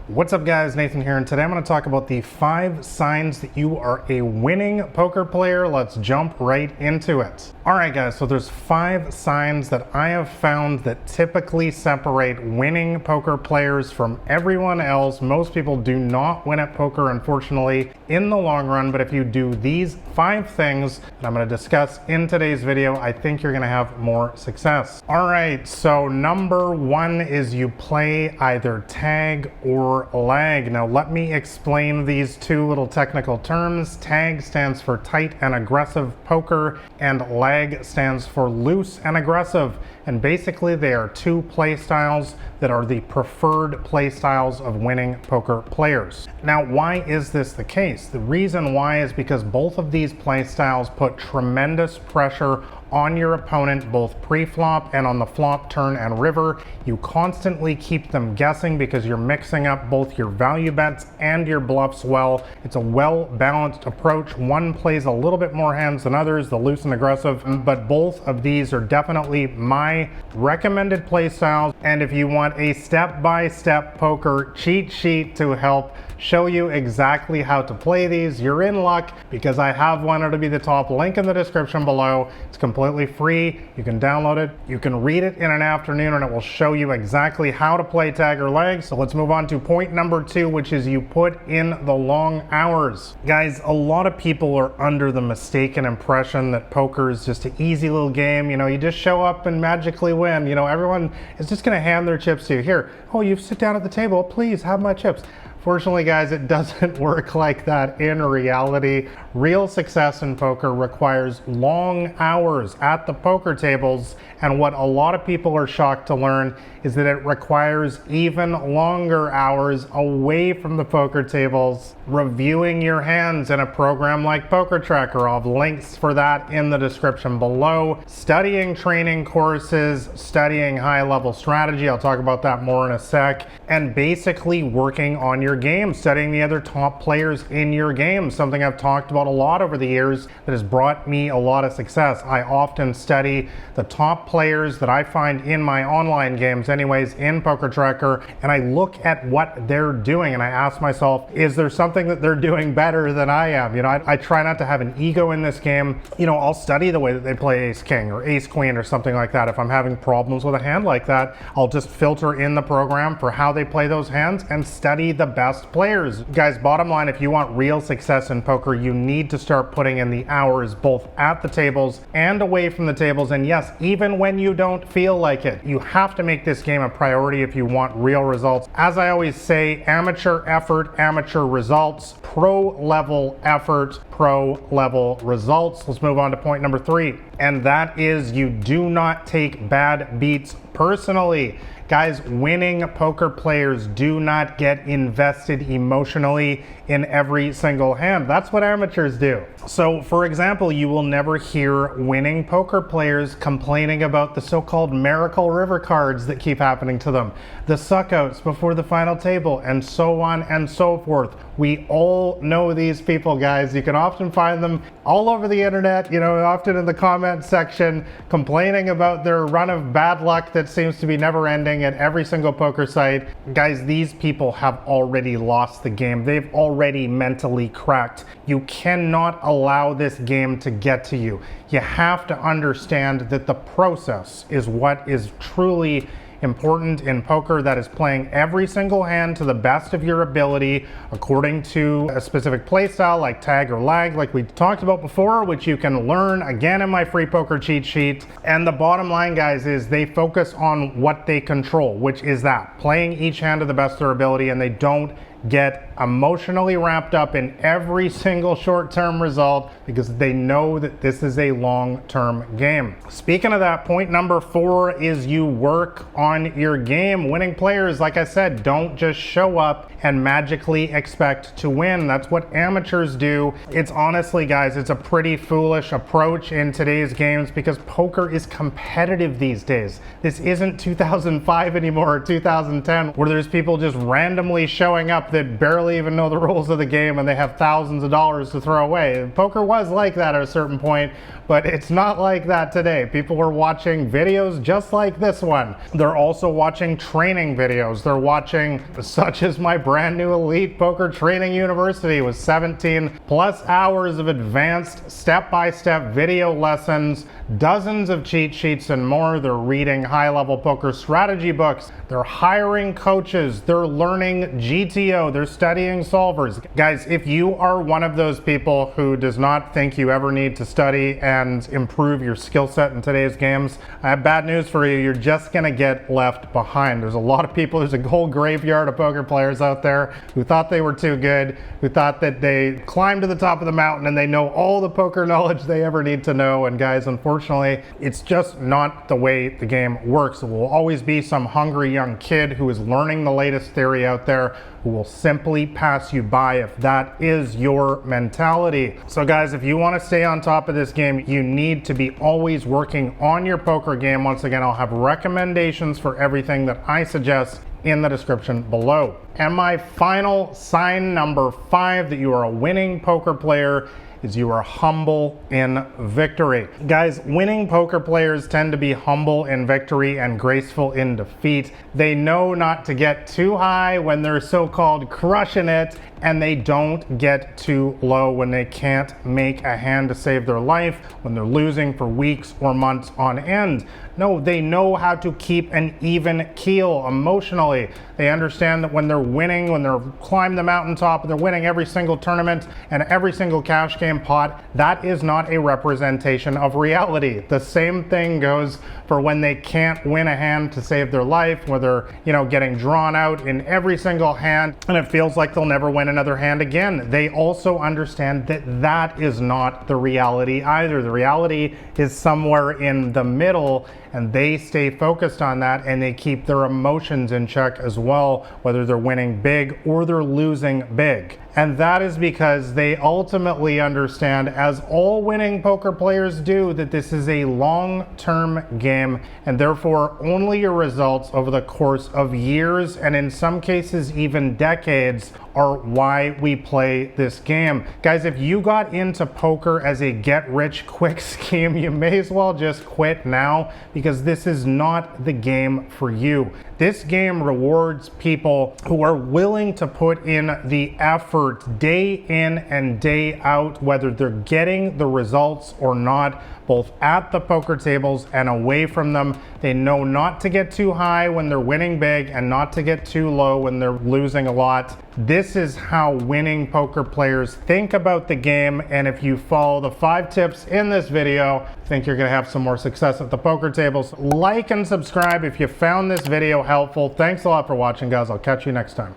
What's up guys, Nathan here, and today I'm going to talk about the 5 signs that you are a winning poker player. Let's jump right into it. Alright guys, so there's 5 signs that I have found that typically separate winning poker players from everyone else. Most people do not win at poker, unfortunately, in the long run, but if you do these 5 things that I'm going to discuss in today's video, I think you're going to have more success. Alright, so number 1 is you play either tag or lag. Now let me explain these two little technical terms. Tag stands for tight and aggressive poker, and lag stands for loose and aggressive. And basically they are two play styles that are the preferred play styles of winning poker players. Now why is this the case? The reason why is because both of these play styles put tremendous pressure on your opponent, both pre-flop and on the flop, turn, and river. You constantly keep them guessing because you're mixing up both your value bets and your bluffs well. It's a well-balanced approach. One plays a little bit more hands than others, the loose and aggressive, but both of these are definitely my recommended play styles. And if you want a step-by-step poker cheat sheet to help show you exactly how to play these, you're in luck, because I have one. It'll be the top link in the description below. It's completely free. You can download it. You can read it in an afternoon and it will show you exactly how to play tag or lag. So let's move on to point number 2, which is you put in the long hours. Guys, a lot of people are under the mistaken impression that poker is just an easy little game. You know, you just show up and magically win. You know, everyone is just going to hand their chips to you. Here, oh, you sit down at the table, please have my chips. Fortunately, guys, it doesn't work like that in reality. Real success in poker requires long hours at the poker tables, and what a lot of people are shocked to learn is that it requires even longer hours away from the poker tables, reviewing your hands in a program like Poker Tracker. I'll have links for that in the description below. Studying training courses, studying high-level strategy, I'll talk about that more in a sec, and basically working on your game, studying the other top players in your game, something I've talked about a lot over the years that has brought me a lot of success. I often study the top players that I find in my online games anyways in Poker Tracker, and I look at what they're doing and I ask myself, is there something that they're doing better than I am? You know, I try not to have an ego in this game. You know, I'll study the way that they play ace king or ace queen or something like that. If I'm having problems with a hand like that, I'll just filter in the program for how they play those hands and study the best players. Guys, bottom line, if you want real success in poker, you need to start putting in the hours both at the tables and away from the tables. And yes, even when you don't feel like it, you have to make this game a priority if you want real results. As I always say, amateur effort, amateur results, pro level effort, pro level results. Let's move on to point number 3, and that is you do not take bad beats personally. Guys, winning poker players do not get invested emotionally in every single hand. That's what amateurs do. So, for example, you will never hear winning poker players complaining about the so-called miracle river cards that keep happening to them, the suckouts before the final table, and so on and so forth. We all know these people, guys. You can often find them all over the internet, you know, often in the comment section, complaining about their run of bad luck that seems to be never ending at every single poker site. Guys, these people have already lost the game. They've already mentally cracked. You cannot allow this game to get to you. You have to understand that the process is what is truly important in poker. That is playing every single hand to the best of your ability according to a specific play style like tag or lag, like we talked about before, which you can learn again in my free poker cheat sheet. And the bottom line, guys, is they focus on what they control, which is that playing each hand to the best of their ability, and they don't get emotionally wrapped up in every single short-term result because they know that this is a long-term game. Speaking of that, point number 4 is you work on your game. Winning players, like I said, don't just show up and magically expect to win. That's what amateurs do. It's honestly, guys, it's a pretty foolish approach in today's games because poker is competitive these days. This isn't 2005 anymore or 2010 where there's people just randomly showing up that barely even know the rules of the game and they have thousands of dollars to throw away. Poker was like that at a certain point, but it's not like that today. People were watching videos just like this one. They're also watching training videos. They're watching, such as my brand new Elite Poker Training University with 17 plus hours of advanced step-by-step video lessons, dozens of cheat sheets and more. They're reading high-level poker strategy books. They're hiring coaches. They're learning GTO. They're studying solvers. Guys, if you are one of those people who does not think you ever need to study and improve your skill set in today's games, I have bad news for you. You're just gonna get left behind. There's a lot of people, there's a whole graveyard of poker players out there who thought they were too good, who thought that they climbed to the top of the mountain and they know all the poker knowledge they ever need to know. And guys, unfortunately, it's just not the way the game works. There will always be some hungry young kid who is learning the latest theory out there who will simply pass you by if that is your mentality. So guys, if you want to stay on top of this game, you need to be always working on your poker game. Once again, I'll have recommendations for everything that I suggest in the description below. And my final sign number 5 that you are a winning poker player is you are humble in victory. Guys, winning poker players tend to be humble in victory and graceful in defeat. They know not to get too high when they're so-called crushing it, and they don't get too low when they can't make a hand to save their life, when they're losing for weeks or months on end. No, they know how to keep an even keel emotionally. They understand that when they're winning, when they're climbing the mountaintop, they're winning every single tournament and every single cash game pot, that is not a representation of reality. The same thing goes for when they can't win a hand to save their life, where they're, getting drawn out in every single hand and it feels like they'll never win another hand again. They also understand that that is not the reality either. The reality is somewhere in the middle, and they stay focused on that and they keep their emotions in check as well, whether they're winning big or they're losing big. And that is because they ultimately understand, as all winning poker players do, that this is a long-term game, and therefore only your results over the course of years, and in some cases even decades, are why we play this game. Guys, if you got into poker as a get-rich-quick scheme, you may as well just quit now, because this is not the game for you. This game rewards people who are willing to put in the effort day in and day out, whether they're getting the results or not, both at the poker tables and away from them. They know not to get too high when they're winning big and not to get too low when they're losing a lot. This is how winning poker players think about the game, and if you follow the 5 tips in this video, I think you're gonna have some more success at the poker tables. Like and subscribe if you found this video helpful. Thanks a lot for watching, guys. I'll catch you next time.